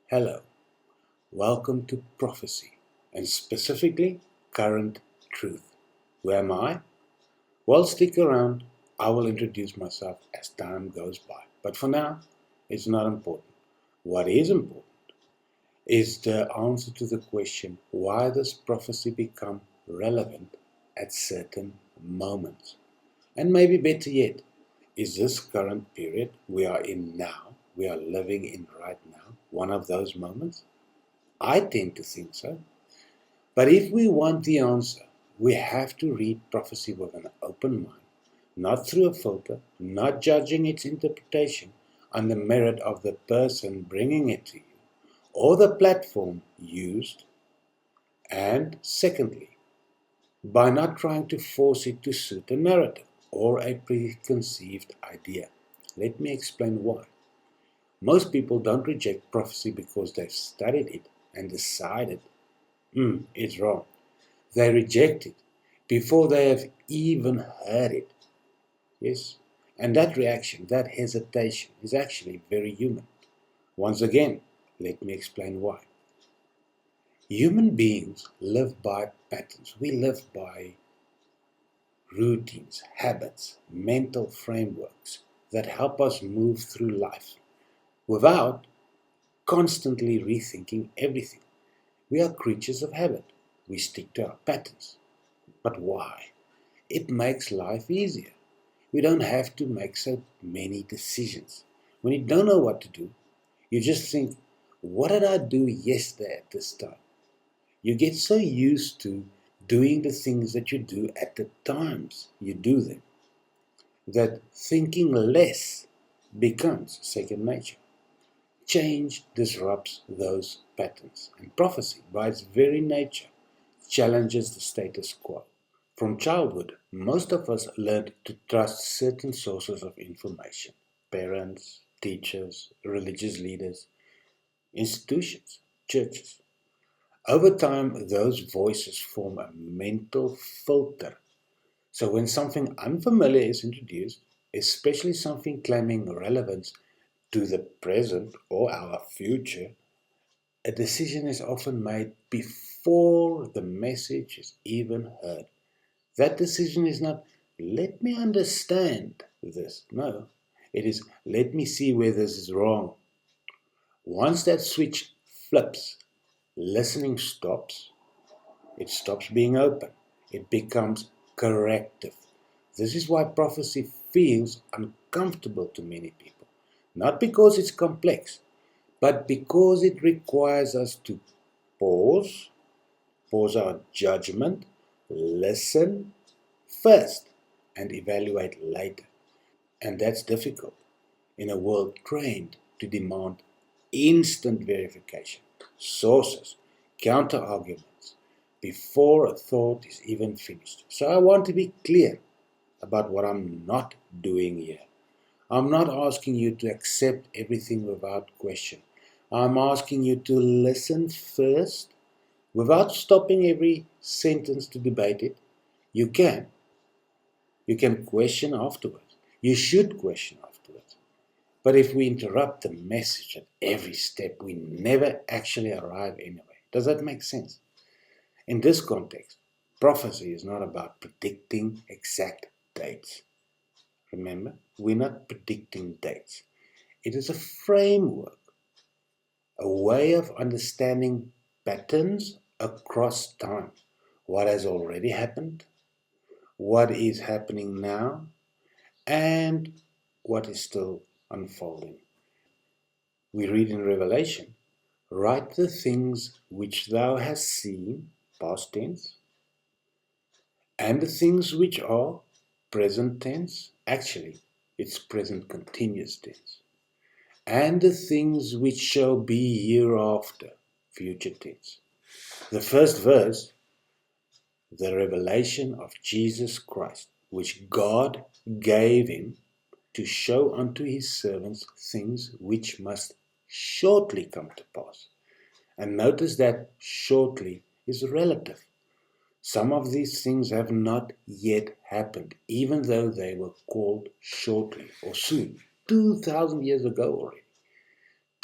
Hello, welcome to Prophecy, and specifically Current Truth. Who am I? Well, stick around. I will introduce myself as time goes by. But for now, it's not important. What is important is the answer to the question why does prophecy become relevant at certain moments? And maybe better yet, is this current period we are in now, we are living in right now, one of those moments? I tend to think so. But if we want the answer, we have to read prophecy with an open mind, not through a filter, not judging its interpretation on the merit of the person bringing it to you or the platform used, and secondly, by not trying to force it to suit a narrative or a preconceived idea. Let me explain why. Most people don't reject prophecy because they've studied it and decided it's wrong. They reject it before they have even heard it. Yes? And that reaction, that hesitation, is actually very human. Once again, let me explain why. Human beings live by patterns. We live by routines, habits, mental frameworks that help us move through life without constantly rethinking everything. We are creatures of habit. We stick to our patterns. But why? It makes life easier. We don't have to make so many decisions. When you don't know what to do, you just think, what did I do yesterday at this time? You get so used to doing the things that you do at the times you do them that thinking less becomes second nature. Change disrupts those patterns, and prophecy, by its very nature, challenges the status quo. From childhood, most of us learned to trust certain sources of information: parents, teachers, religious leaders, institutions, churches. Over time, those voices form a mental filter. So when something unfamiliar is introduced, especially something claiming relevance to the present or our future, a decision is often made before the message is even heard. That decision is not, let me understand this. No, it is, let me see where this is wrong. Once that switch flips, listening stops. It stops being open. It becomes corrective. This is why prophecy feels uncomfortable to many people. Not because it's complex, but because it requires us to pause, pause our judgment, listen first, and evaluate later. And that's difficult in a world trained to demand instant verification, sources, counter arguments, before a thought is even finished. So I want to be clear about what I'm not doing here. I'm not asking you to accept everything without question. I'm asking you to listen first without stopping every sentence to debate it. You can. You can question afterwards. You should question afterwards. But if we interrupt the message at every step, we never actually arrive anyway. Does that make sense? In this context, prophecy is not about predicting exact dates. Remember, we're not predicting dates. It is a framework, a way of understanding patterns across time. What has already happened, what is happening now, and what is still unfolding. We read in Revelation, write the things which thou hast seen, past tense, and the things which are, present tense. Actually, it's present continuous tense. And the things which shall be hereafter, future tense. The first verse, the revelation of Jesus Christ, which God gave him to show unto his servants things which must shortly come to pass. And notice that shortly is relative. Some of these things have not yet happened, even though they were called shortly or soon, 2,000 years ago already.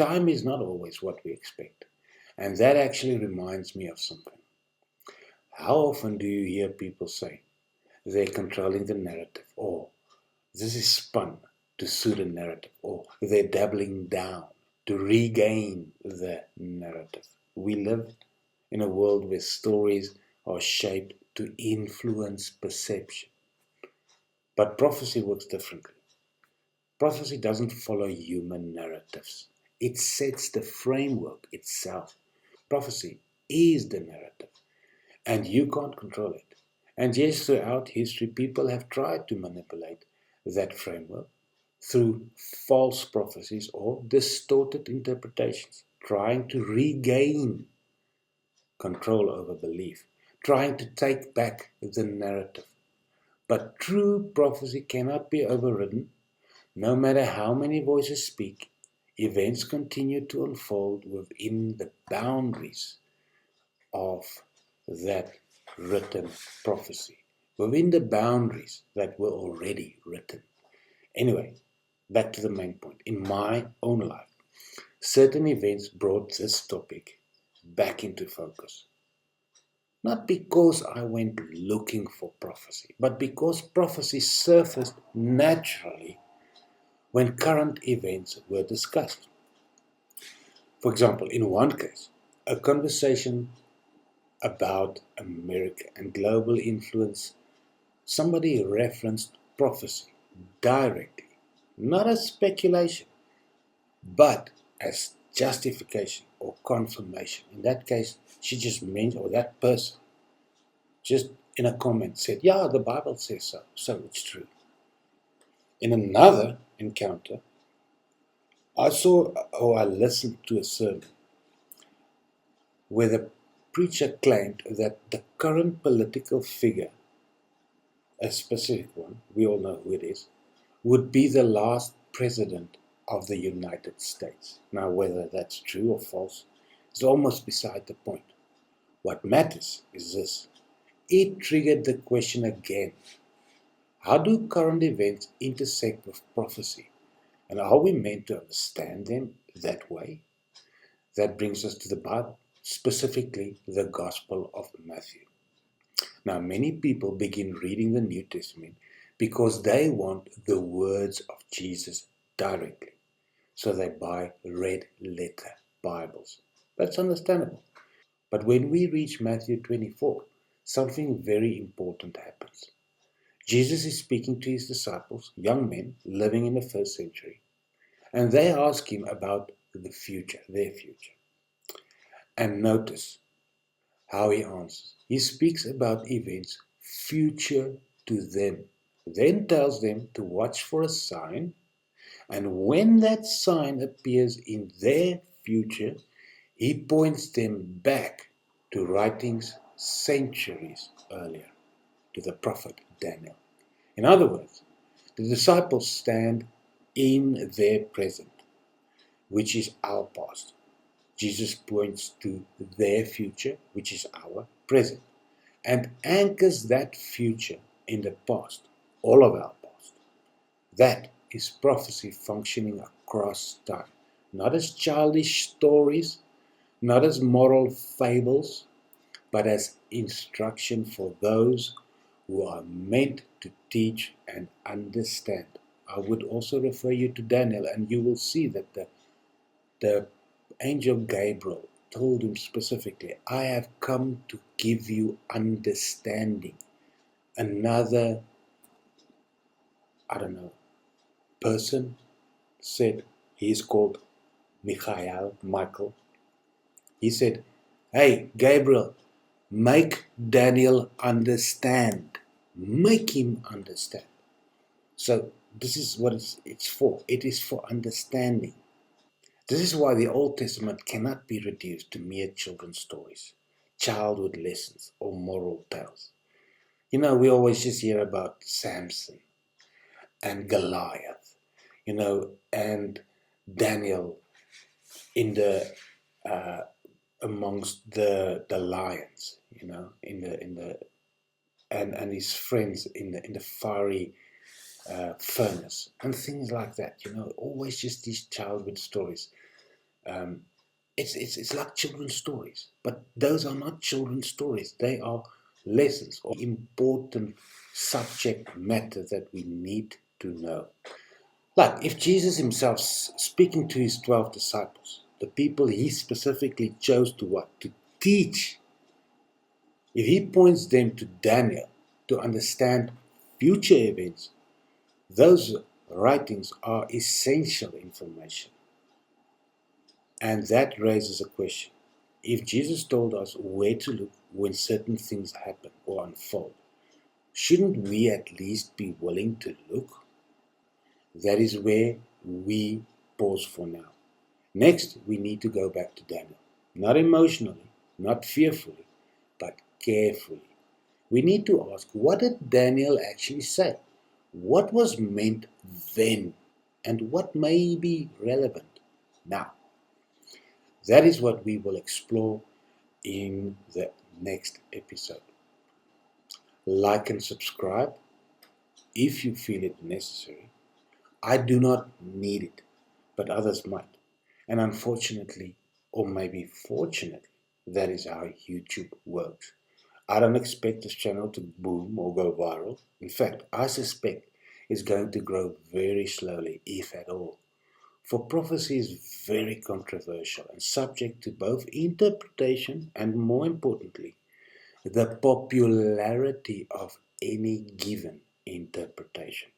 Time is not always what we expect. And that actually reminds me of something. How often do you hear people say they're controlling the narrative, or this is spun to suit a narrative, or they're doubling down to regain the narrative? We live in a world where stories are shaped to influence perception. But prophecy works differently. Prophecy doesn't follow human narratives. It sets the framework itself. Prophecy is the narrative, and you can't control it. And yes, throughout history, people have tried to manipulate that framework through false prophecies or distorted interpretations, trying to regain control over belief, trying to take back the narrative. But true prophecy cannot be overridden. No matter how many voices speak, events continue to unfold within the boundaries of that written prophecy, within the boundaries that were already written. Anyway, back to the main point. In my own life, certain events brought this topic back into focus. Not because I went looking for prophecy, but because prophecy surfaced naturally when current events were discussed. For example, in one case, a conversation about America and global influence, somebody referenced prophecy directly, not as speculation, but as justification or confirmation. In that case, she just mentioned, or that person just in a comment said, yeah, the Bible says so, so it's true. In another encounter, I saw or I listened to a sermon where the preacher claimed that the current political figure, a specific one, we all know who it is, would be the last president of the United States. Now, whether that's true or false is almost beside the point. What matters is this. It triggered the question again. How do current events intersect with prophecy? And are we meant to understand them that way? That brings us to the Bible, specifically the Gospel of Matthew. Now, many people begin reading the New Testament because they want the words of Jesus directly. So they buy red letter Bibles. That's understandable. But when we reach Matthew 24, something very important happens. Jesus is speaking to his disciples, young men living in the first century, and they ask him about the future, their future. And notice how he answers. He speaks about events future to them, then tells them to watch for a sign, and when that sign appears in their future, he points them back to writings centuries earlier, to the prophet Daniel. In other words, the disciples stand in their present, which is our past. Jesus points to their future, which is our present, and anchors that future in the past, all of our past. That is prophecy functioning across time, not as childish stories, not as moral fables, but as instruction for those who are meant to teach and understand. I would also refer you to Daniel, and you will see that the angel Gabriel told him specifically, I have come to give you understanding. Another, I don't know, person said, he's called Michael. He said, hey, Gabriel, make Daniel understand. Make him understand. So this is what it's for. It is for understanding. This is why the Old Testament cannot be reduced to mere children's stories, childhood lessons, or moral tales. You know, we always just hear about Samson and Goliath, and Daniel in the amongst the lions, in the and his friends in the fiery furnace and things like that. Always just these childhood stories. Um, it's like children's stories, but those are not children's stories. They are lessons or important subject matter that we need to know. Like if Jesus himself speaking to his 12 disciples, the people he specifically chose to what? To teach. If he points them to Daniel to understand future events, those writings are essential information. And that raises a question. If Jesus told us where to look when certain things happen or unfold, shouldn't we at least be willing to look? That is where we pause for now. Next, we need to go back to Daniel. Not emotionally, not fearfully, but carefully. We need to ask, what did Daniel actually say? What was meant then? And what may be relevant now? That is what we will explore in the next episode. Like and subscribe if you feel it necessary. I do not need it, but others might. And unfortunately, or maybe fortunately, that is how YouTube works. I don't expect this channel to boom or go viral. In fact, I suspect it's going to grow very slowly, if at all. For prophecy is very controversial and subject to both interpretation and, more importantly, the popularity of any given interpretation.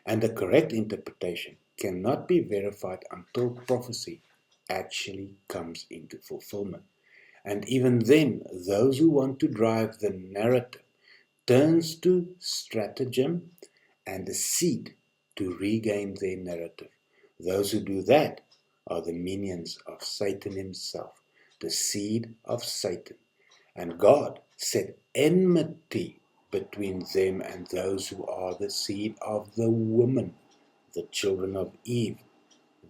And the correct interpretation cannot be verified until prophecy actually comes into fulfillment. And even then, those who want to drive the narrative turns to stratagem and deceit to regain their narrative. Those who do that are the minions of Satan himself, the seed of Satan. And God set enmity between them and those who are the seed of the woman, the children of Eve,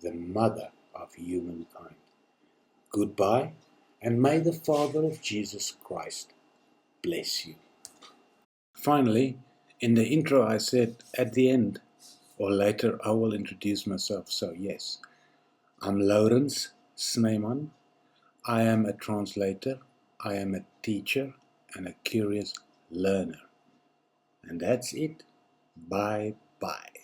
the mother of humankind. Goodbye, and may the Father of Jesus Christ bless you. Finally, in the intro I said at the end, or later I will introduce myself. So yes, I'm Lawrence Snyman. I am a translator, I am a teacher, and a curious learner. And that's it. Bye bye.